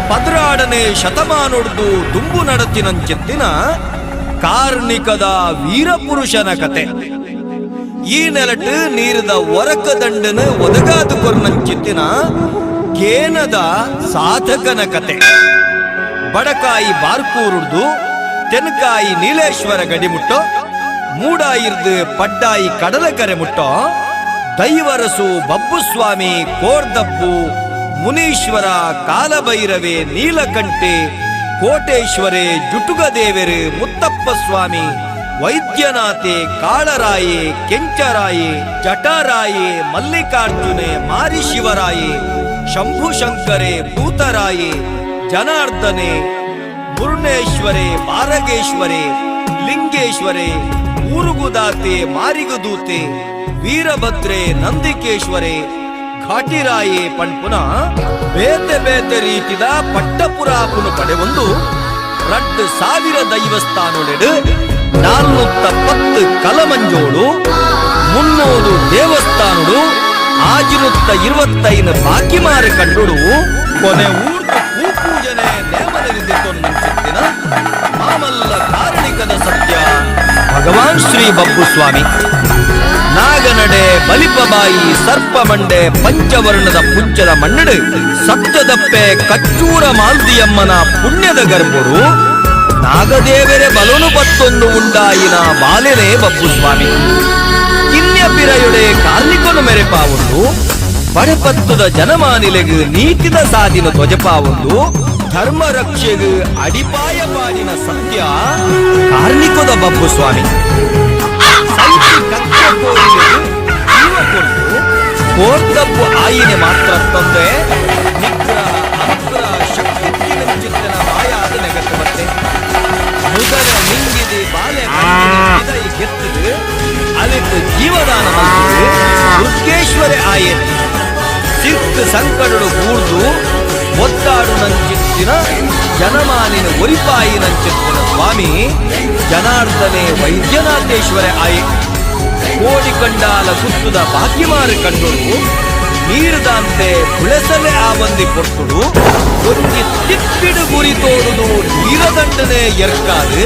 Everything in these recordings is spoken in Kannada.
ಪದ್ರಾಡನೆ ಶತಮಾನೊಡ್ದು ದುಂಬು ನಡತಿನಂಚಿತ್ತಿನ ಕಾರ್ಣಿಕದ ವೀರಪುರುಷನ ಕತೆ. ಈ ನೆಲಟ್ ನೀರಿದ ಒರಕ ದಂಡನ ಒದಗಾದು ಕೊರ್ನಂಚಿತ್ತಿನ ಕೇನದ ಸಾಧಕನ ಕತೆ. ಬಡಕಾಯಿ ಬಾರ್ಕೂರುಡ್ದು ತೆನಕಾಯಿ ನೀಲೇಶ್ವರ ಗಡಿಮುಟ್ಟೋ, ಮೂಡಾಯಿರ್ದು ಪಡ್ಡಾಯಿ ಕಡಲಕರೆ ಮುಟ್ಟೋ, ದೈವರಸು ಬಬ್ಬುಸ್ವಾಮಿ ಕೋರ್ದಪ್ಪು ಮುನೀಶ್ವರ ಕಾಲಭೈರವೆ ನೀಲಕಂಠೆ ಕೋಟೇಶ್ವರೆ ಜುಟುಗದೇವೆರು ಮುತ್ತಪ್ಪ ಸ್ವಾಮಿ ವೈದ್ಯನಾಥೆ ಕಾಳರಾಯೆ ಕೆಂಚರಾಯೆ ಜಟಾರಾಯೆ ಮಲ್ಲಿಕಾರ್ಜುನೆ ಮಾರಿ ಶಿವರಾಯೆ ಶಂಭುಶಂಕರೆ ಭೂತರಾಯೆ ಜನಾರ್ದನೆ ಮುರುಣೇಶ್ವರೆ ಬಾರಗೇಶ್ವರೆ ಲಿಂಗೇಶ್ವರೆ ಊರುಗುದಾತೆ ಮಾರಿಗುದೂತೆ ವೀರಭದ್ರೆ ನಂದಿಕೇಶ್ವರೆ ಘಾಟಿರಾಯೆ ಪಣ್ಪುನ ಬೇತೆ ಬೇತೆ ರೀತಿದ ಪಟ್ಟಪುರಾಪುನು ಪಡೆವೊಂದು 2,000 ದೈವಸ್ಥಾನೊಳೆಡು 410 ಕಲಮಂಜೋಳು 300 ದೇವಸ್ಥಾನಗಳು 625 ಬಾಕಿ ಮಾರು ಕಂಡುಡು ಕೊನೆ ಊರ್ದು ಪೂಜನೆ ನೇಮನವಿದ್ದಿನ ಮಾಮಲ್ಲ ಕಾರಣಿಕದ ಸತ್ಯ ಭಗವಾನ್ ಶ್ರೀ ಬಬ್ಬುಸ್ವಾಮಿ. ನಾಗನಡೆ ಬಲಿಪಬಾಯಿ ಸರ್ಪಮಂಡೆ ಪಂಚವರ್ಣದ ಪುಂಚದ ಮಣ್ಣಡು ಸಪ್ತದಪ್ಪೆ ಕಚ್ಚೂರ ಮಾಲ್ದಿಯಮ್ಮನ ಪುಣ್ಯದ ಗರ್ಭರು ನಾಗದೇವರೆ ಬಲನು ಪತ್ತೊಂದು ಉಂಡಾಯಿನ ಬಾಲೆನೇ ಬಬ್ಬುಸ್ವಾಮಿ. ಕಿನ್ಯಪಿರಯುಡೆ ಕಾರ್ಣಿಕನು ಮೆರೆಪಾವುಂಡು ಬಡಪತ್ತದ ಜನಮಾನಿಲೆಗು ನೀತಿದ ಸಾಧಿನ ಧ್ವಜಪಾವುಂಡು ಧರ್ಮ ರಕ್ಷೆಗು ಅಡಿಪಾಯ ಪಾಡಿನ ಸತ್ಯ ಕಾರ್ಣಿಕದ ಬಬ್ಬುಸ್ವಾಮಿ. ಕೋರ್ದಬ್ಬು ಆಯಿನೆ ಮಾತ್ರ ತಂದೆ ನಿಗ್ರಹ ಅನುಗ್ರಹ ಶಕ್ತಿ ಚಿತ್ತನ ಮಾಯಾದ ನೆಗತ್ತು ಮತ್ತೆ ಮುದರ ನಿಂಗಿದೆ ಬಾಲೆ ಗೆತ್ತದು ಅದಕ್ಕೆ ಜೀವದಾನ ದುರ್ಗೇಶ್ವರಿ ಆಯನ್ ಸಿಕ್ಕು ಸಂಕಟಡು ಕೂರ್ದು ಒತ್ತಾಡು ನಂಚಿತ್ತಿನ ಜನಮಾನಿನ ಒರಿಪಾಯಿ ನಂಚಿತ್ತಿನ ಸ್ವಾಮಿ ಜನಾರ್ದನೆ ವೈದ್ಯನಾಥೇಶ್ವರ ಆಯೆ ಕೋಡಿ ಕಂಡಾಲ ಸುತ್ತದ ಭಾಗ್ಯಮಾರು ಕಂಡುಡು ನೀರುದಂತೆ ಬುಳೆಸಲೆ ಆವಂದಿ ಕೊಟ್ಟುಡು ಒಂಜಿ ತಿಪ್ಪಿಡು ಗುರಿ ತೋರುದು ನೀರದಂಡನೆ ಎರ್ಕಾದು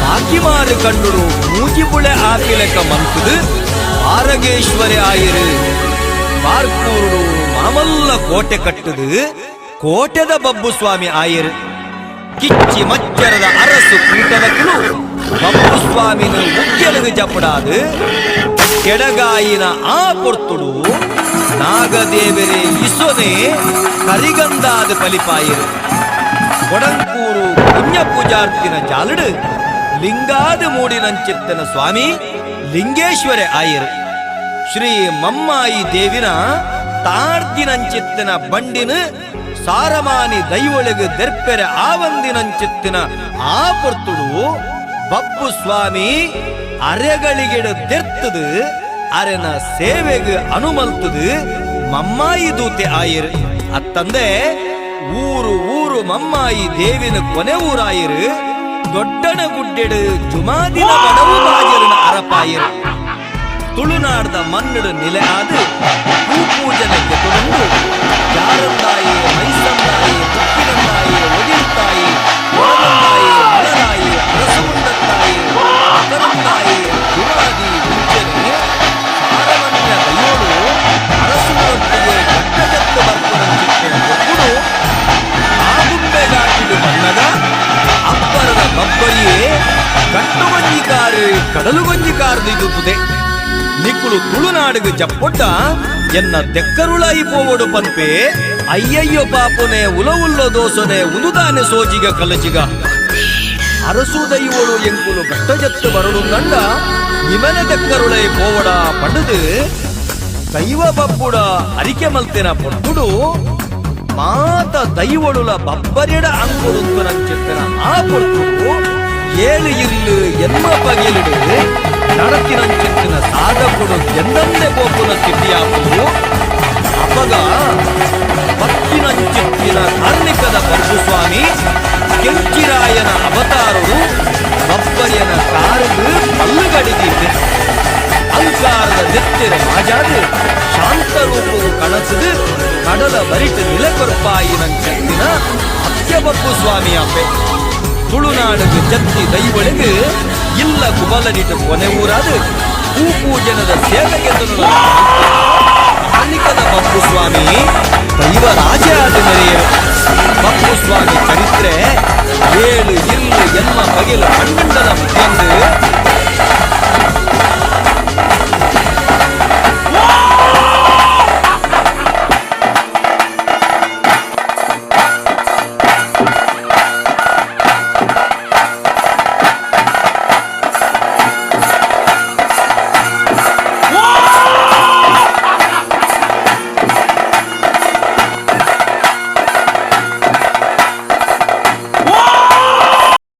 ಭಾಗ್ಯಮಾರು ಕಂಡುಡು ಮೂಜಿ ಬುಳೆ ಆಪಿಲೆಕ ಮಂತುದು ಆರಗೇಶ್ವರಿ ಆಯಿರು ಬಾರ್ಕೂರುಡು ಮಾಮಲ್ಲ ಕೋಟೆ ಕಟ್ಟುದು ಕೋಟೆದ ಬಬ್ಬುಸ್ವಾಮಿ ಆಯಿರು ಕಿಚ್ಚಿ ಮಚ್ಚರದ ಅರಸು ಕೂಟದಕ್ಕೂ ಬಬ್ಬುಸ್ವಾಮಿನ ಉಗ್ಗೆಲಗು ಜಪಡಾದು ಕೆಡಗಾಯಿನ ಆ ಕೊರ್ತುಡು ನಾಗದೇವರೇ ಇಸೊನೆ ಕರಿಗಂದಾದ ಕಲಿಪಾಯಿರು ಕೊಡಂಕೂರು ಪುಣ್ಯ ಪೂಜಾರ್ತಿನ ಜಾಲಡು ಲಿಂಗಾದ ಮೂಡಿನಂಚಿತ್ತನ ಸ್ವಾಮಿ ಲಿಂಗೇಶ್ವರ ಆಯಿರು ಶ್ರೀ ಮಮ್ಮಾಯಿ ದೇವಿನ ತಾರ್ದಿನಂಚಿತ್ತಿನ ಬಂಡಿನ ಸಾರಮಾನಿ ದೈವೊಳಗು ದೆರ್ಪೆರೆ ಆವಂದಿನಂಚಿತ್ತಿನ ಆ ಪೊರ್ತುಡು ಬಬ್ಬು ಸ್ವಾಮಿ ಅರೆಗಳಿಗೆಡು ದೆರ್ತದು ಅರೆನ ಸೇವೆಗೆ ಅನುಮಲ್ತದು ಮಮ್ಮಾಯಿ ದೂತೆ ಆಯಿರು ಅತ್ತಂದೆ ಊರು ಊರು ಮಮ್ಮಾಯಿ ದೇವಿನ ಕೊನೆ ಊರಾಯಿರು ದೊಡ್ಡನ ಗುಡ್ಡೆಡು ಜುಮಾದಿನ ಬಡವು ಬಾಜಲಿನ ಅರಪಾಯಿರು ತುಳುನಾಡದ ಮನ್ನಡು ನೆಲೆ ಆದ ಭೂಪೂಜನೆಗೆ ತೊಡಂದು ಜಾರಂದಾಯಿ ಮೈಸಂದಾಯಿ ಮುಕ್ಕಿನಂದಾಯಿ ಒಡಿಲ್ತಾಯಿ ಒಳದಂದಾಯಿ ಮಲರಾಯಿ ಅರಸಮುಂಡತ್ತಾಯಿ ಮಕರಂದಾಯಿ ಜುಮಾದಿ ಮುಂಚೆನೆ ಸಾರಮನ್ಯ ದೈವಳು ಅರಸುನೊಟ್ಟಿಗೆ ಗಟ್ಟಜತ್ತು ಬರ್ಕೊಂಡ ಆಗುಂಬೆಗಾಟಿಡು ಬಣ್ಣದ ಅಬ್ಬರದ ಬಬ್ಬರಿಯೇ ಕಟ್ಟುಗಂಜಿಕಾರು ಕಡಲುಗಂಜಿಕಾರದು ಇದುತ್ತದೆ ನಿಕ್ಕುಳು ತುಳುನಾಡಿಗೆ ಜಪ್ಪೊಟ್ಟ ಎನ್ನ ದೆಕ್ಕರುಳಾಯಿ ಪೋವಡು ಪನ್ಪೆ ಅಯ್ಯಯ್ಯೋ ಪಾಪುನೆ ಉಲವುಲ್ಲ ದೋಸನೆ ಉದುದಾನೆ ಸೋಜಿಗ ಕಲಚಿಗ ಅರಸು ದೈವಳು ಎಂಕುಲು ಗಟ್ಟಜತ್ತು ಬರಡು ನಂಡ ನಿಮನ ದೆಕ್ಕರುಳೈ ಪೋವಡ ಪಡದು ದೈವ ಬಬ್ಬುಡ ಅರಿಕೆ ಮಲ್ತೆನ ಪೊಟ್ಟುಡು ಮಾತ ದೈವಳುಲ ಬಬ್ಬರಿಡ ಅಂಕುಡು ನಂಚಿತ್ತನ ಆ ಪೊಟ್ಟು ಏಳು ಇಲ್ಲು ಎನ್ಮ ಬಗೆಲಿಡು ನಡತಿನಂಚಿತ್ತಿನ ಸಾಧಕುಡು ಎಂದಂದೆ ಗೋಪುನ ಸ್ಥಿತಿಯಾಗುವುದು ಅಪಗ ಭಕ್ತಿನಂಚಿತ್ತಿನ ಕಾರ್ಣಿಕದ ಬಬ್ಬುಸ್ವಾಮಿ ಕೆಂಚಿರಾಯನ ಅವತಾರರು ಬಬ್ಬರಿಯನ ಕಾರದು ಪಲ್ಲುಗಡಿದಿದೆ ಅಲಂಕಾರದ நெத்திர மாஜாது சாந்த ரூபವು ಕಣಸುದು ಕಡಲ ಬರಿಟ್ ನಿಲಕೊರ್ಪಾಯಿನಂ ಚೆತ್ತಿನ ಅತ್ಯಬಪ್ಪು ಸ್ವಾಮಿ ಅಪ್ಪೆ ತುಳುನಾಡಿಗೆ ಜತ್ತಿ ದೈವಳಿಗೆ ಇಲ್ಲ ಕುಬಲನಿಟ್ಟು ಕೊನೆ ಊರಾದು ಭೂಪೂಜನದ ಸೇವೆಗೆ ಅಲ್ಲಿಕದ ಬಪ್ಪು ಸ್ವಾಮಿ ದೈವರಾಜ ಆದ ಮೆರೆಯರು ಬಪ್ಪು ಸ್ವಾಮಿ ಚರಿತ್ರೆ ಏಳು ಇರ್ಲು ಎನ್ನ ಬಗೆಲು ಕಂಡನ ಎಂದು